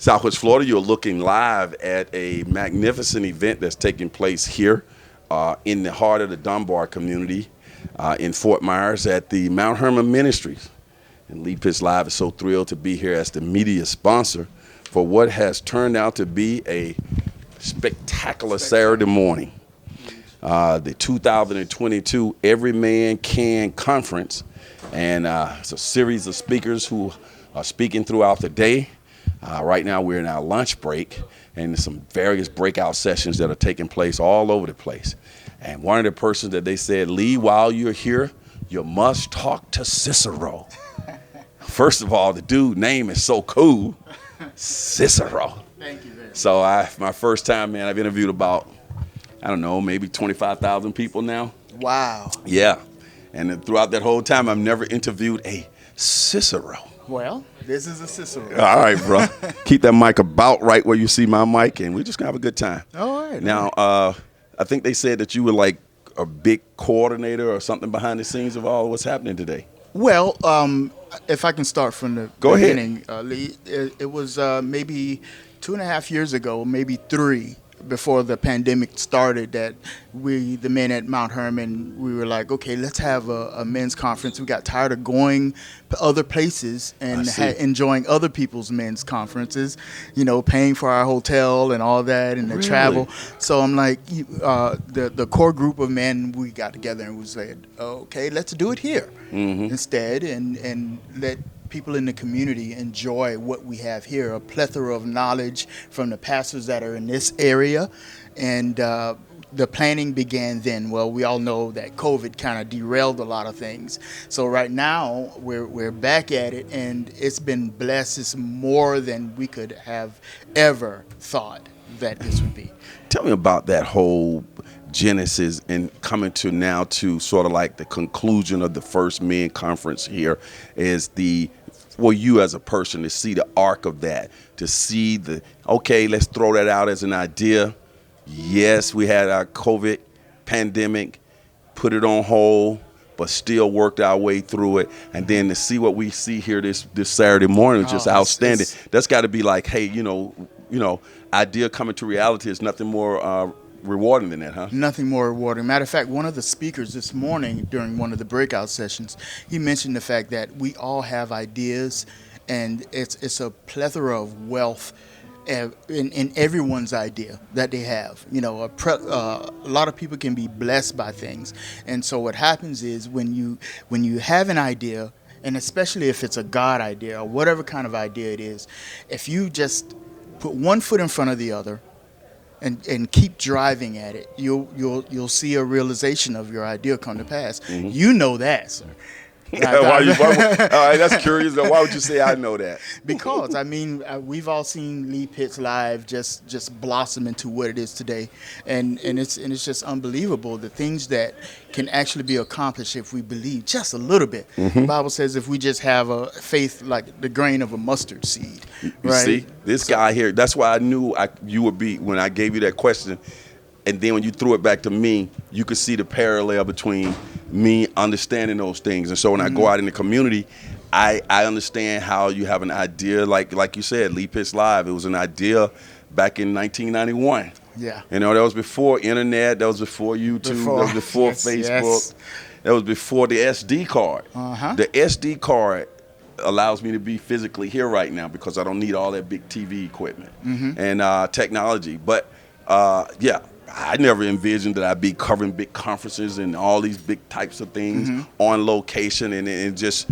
Southwest Florida, you're looking live at a magnificent event that's taking place here in the heart of the Dunbar community in Fort Myers at the Mount Hermon Ministries. And Lee Pitts Live is so thrilled to be here as the media sponsor for what has turned out to be a spectacular Saturday morning. The 2022 Every Man Can Conference, and it's a series of speakers who are speaking throughout the day. Right now we're in our lunch break, and there's some various breakout sessions that are taking place all over the place. And one of the persons that they said, Lee, while you're here, you must talk to Cicero. First of all, the dude name is so cool, Cicero. Thank you very much. So my first time, man, I've interviewed about, I don't know, maybe 25,000 people now. Wow. Yeah. And then throughout that whole time, I've never interviewed a Cicero. Well, this is a Cicero. All right, bro. Keep that mic about right where you see my mic, and we're just going to have a good time. All right. Now, I think they said that you were like a big coordinator or something behind the scenes of all what's happening today. Well, if I can start from the Go ahead. beginning, Lee, it was maybe 2.5 years ago, maybe 3, before the pandemic started, that we, the men at Mount Hermon, we were like, okay, let's have a men's conference. We got tired of going to other places and enjoying other people's men's conferences, you know, paying for our hotel and all that and the Really? travel. So I'm like, the core group of men, we got together and we said, okay, let's do it here instead, and let people in the community enjoy what we have here, a plethora of knowledge from the pastors that are in this area. And the planning began then. Well, we all know that COVID kind of derailed a lot of things. So right now we're back at it, and it's been blessed. It's more than we could have ever thought that this would be. Tell me about that whole genesis and coming to now to sort of like the conclusion of the first men conference here is for you as a person to see the arc of that, to see okay, let's throw that out as an idea. Yes, we had our COVID pandemic, put it on hold, but still worked our way through it. And then to see what we see here this Saturday morning is just outstanding. That's got to be like, hey, you know, idea coming to reality is nothing more rewarding than that, huh? Nothing more rewarding. Matter of fact, one of the speakers this morning during one of the breakout sessions, he mentioned the fact that we all have ideas, and it's a plethora of wealth in everyone's idea that they have. You know, a lot of people can be blessed by things, and so what happens is when you have an idea, and especially if it's a God idea or whatever kind of idea it is, if you just put one foot in front of the other and keep driving at it, you'll see a realization of your idea come to pass. You know that, sir. All right, that's curious. Why would you say I know that? Because I mean, we've all seen Lee Pitts Live just blossom into what it is today, and it's just unbelievable the things that can actually be accomplished if we believe just a little bit. The Bible says if we just have a faith like the grain of a mustard seed. You see, this guy here. That's why I knew you would be when I gave you that question. And then when you threw it back to me, you could see the parallel between me understanding those things. And so when I go out in the community, I understand how you have an idea, like you said, Lee Pitts Live. It was an idea back in 1991. Yeah. You know, that was before internet, that was before YouTube, that was before Facebook. Yes. That was before the SD card. The SD card allows me to be physically here right now because I don't need all that big TV equipment and technology. But yeah, I never envisioned that I'd be covering big conferences and all these big types of things on location, and it's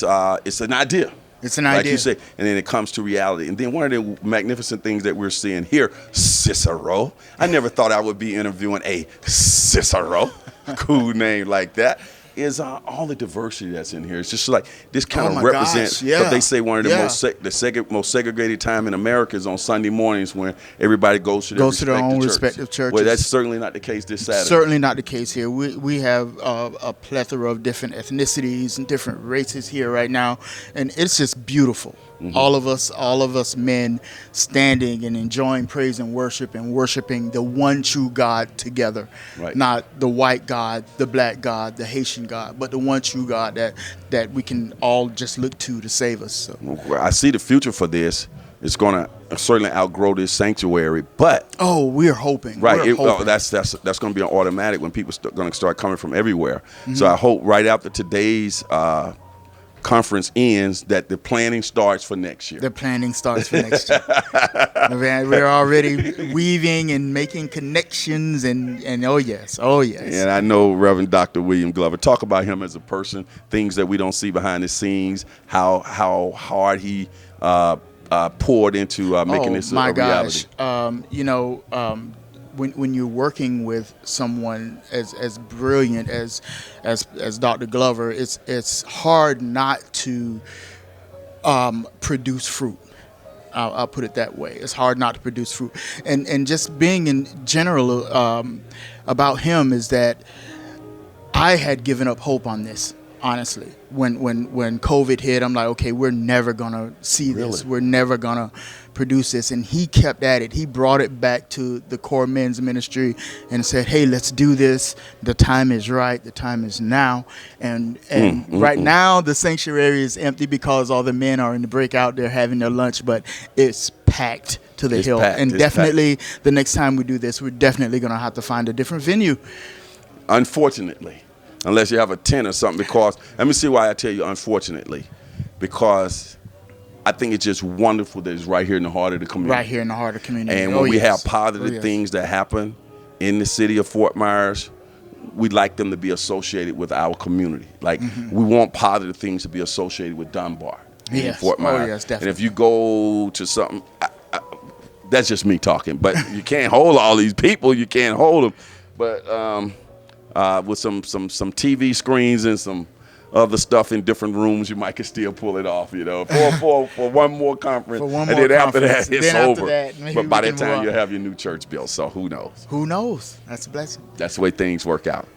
an idea. It's an like idea. You say, and then it comes to reality. And then one of the magnificent things that we're seeing here, Cicero. I never thought I would be interviewing a Cicero, cool name like that. Is all the diversity that's in here. It's just like this kind of represents what they say one of the most segregated time in America is on Sunday mornings when everybody goes to their own respective churches. Well, that's certainly not the case this Saturday. Certainly not the case here. We have a plethora of different ethnicities and different races here right now, and it's just beautiful. All of us men standing and enjoying praise and worshiping the one true God together. Right. Not the white God, the black God, the Haitian God, but the one true God that we can all just look to save us. So. Well, I see the future for this it's going to certainly outgrow this sanctuary. But Oh, we're hoping. right, We're hoping. that's going to be an automatic when people going to start coming from everywhere. So I hope right after today's conference ends that the planning starts for next year. The planning starts for next year. Man, we're already weaving and making connections, and oh yes. And I know Reverend Dr. William Glover. Talk about him as a person, things that we don't see behind the scenes, how hard he poured into making this a reality. When you're working with someone as brilliant as Dr. Glover, it's hard not to produce fruit. I'll put it that way. It's hard not to produce fruit. And just being in general about him is that I had given up hope on this. Honestly, when COVID hit, I'm like, okay, we're never gonna see this. We're never gonna produce this. And he kept at it. He brought it back to the core men's ministry and said, hey, let's do this. The time is right. The time is now. And right now, the sanctuary is empty because all the men are in the breakout. They're having their lunch, but it's packed to the hill. Packed. And definitely, the next time we do this, we're definitely gonna have to find a different venue. Unfortunately. Unless you have a tent or something, because let me see why I tell you unfortunately, because I think it's just wonderful that it's right here in the heart of the community. Right here in the heart of the community. And when we have positive things that happen in the city of Fort Myers, we'd like them to be associated with our community. Like we want positive things to be associated with Dunbar and Fort Myers. Yes, definitely. And if you go to something, that's just me talking, but you can't hold all these people. You can't hold them. But with some TV screens and some other stuff in different rooms, you might can still pull it off, for one more conference. And then after that, it's then over. But by that time, you'll you'll have your new church built, so who knows? Who knows? That's a blessing. That's the way things work out.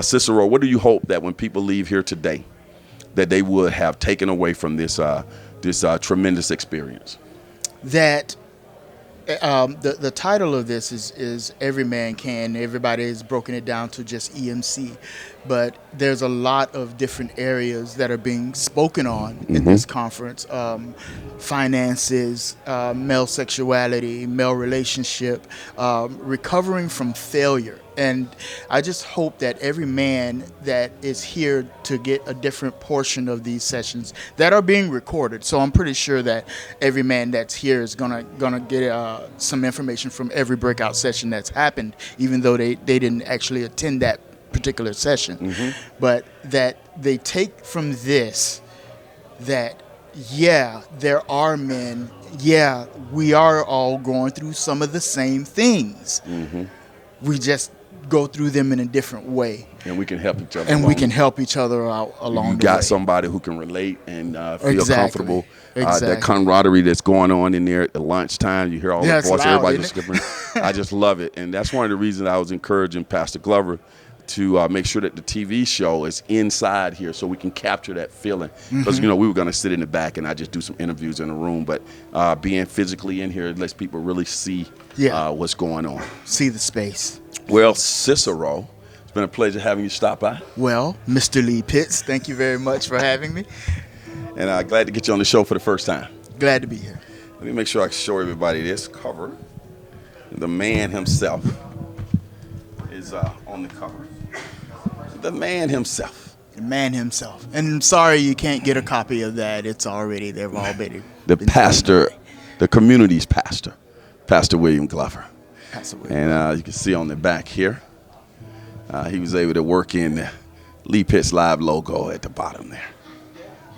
Cicero, what do you hope that when people leave here today, that they would have taken away from this tremendous experience? That the title of this is Every Man Can. Everybody has broken it down to just EMC, but there's a lot of different areas that are being spoken on in this conference. Finances, male sexuality, male relationship, recovering from failure. And I just hope that every man that is here to get a different portion of these sessions that are being recorded. So I'm pretty sure that every man that's here is gonna get some information from every breakout session that's happened, even though they didn't actually attend that particular session. But that they take from this that, yeah, there are men. Yeah, we are all going through some of the same things. We just go through them in a different way. And we can help each other. And we can help each other out along the way. You got somebody who can relate and feel comfortable. Exactly. That camaraderie that's going on in there at the lunchtime. You hear all the voice, everybody just skipping. I just love it. And that's one of the reasons I was encouraging Pastor Glover to make sure that the TV show is inside here so we can capture that feeling. Because, we were going to sit in the back and I just do some interviews in the room. But being physically in here lets people really see what's going on. See the space. Well, Cicero, it's been a pleasure having you stop by. Well, Mr. Lee Pitts, thank you very much for having me. And glad to get you on the show for the first time. Glad to be here. Let me make sure I show everybody this cover. The man himself is on the cover. The man himself. The man himself. And I'm sorry you can't get a copy of that. It's already, they've already. The pastor, the community's pastor, Pastor William Glover. And you can see on the back here, he was able to work in the Lee Pitts Live logo at the bottom there.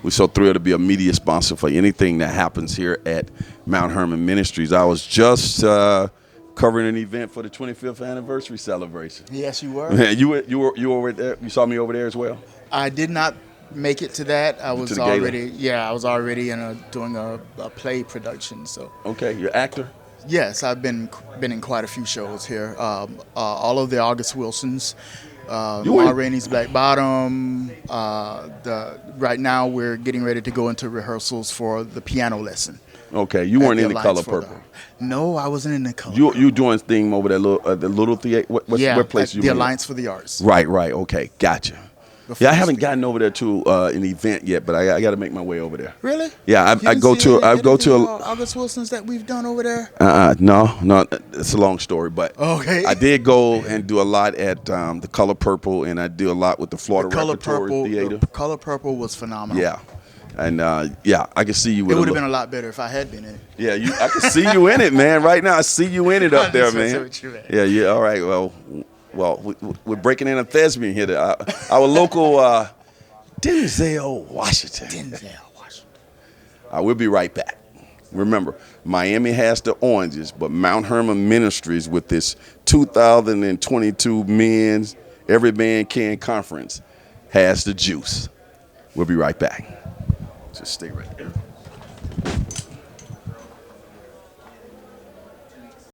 We're so thrilled to be a media sponsor for anything that happens here at Mount Hermon Ministries. I was just covering an event for the 25th anniversary celebration. Yes, you were. you were over there. You saw me over there as well. I did not make it to that. I was already doing a play production. So okay, you're an actor. Yes, I've been in quite a few shows here. All of the August Wilsons, Ma Rainey's Black Bottom. Right now we're getting ready to go into rehearsals for the piano lesson. Okay, you weren't in the Color Purple. No, I wasn't in the Color. You doing thing over there, the little theater? What place you? The Alliance for the Arts. Right. Okay, gotcha. before Yeah, I you haven't speak? gotten over there to an event yet, but I got to make my way over there. Really? Yeah, You didn't see I any go of the, to August Wilsons that we've done over there? no, it's a long story, but Okay. I did go and do a lot at the Color Purple, and I do a lot with the Florida Repertory Theater. The Color Purple was phenomenal. Yeah, and yeah, I can see you It with would have been a lot better if I had been in it. Yeah, I can see you in it, man. Right now, I see you in it up there, That's man. what you meant. Yeah, yeah. All right. We're breaking in a thespian here. Our local Denzel Washington. Denzel Washington. We'll be right back. Remember, Miami has the oranges, but Mount Hermon Ministries with this 2022 men's Every Man Can Conference has the juice. We'll be right back. Just stay right there.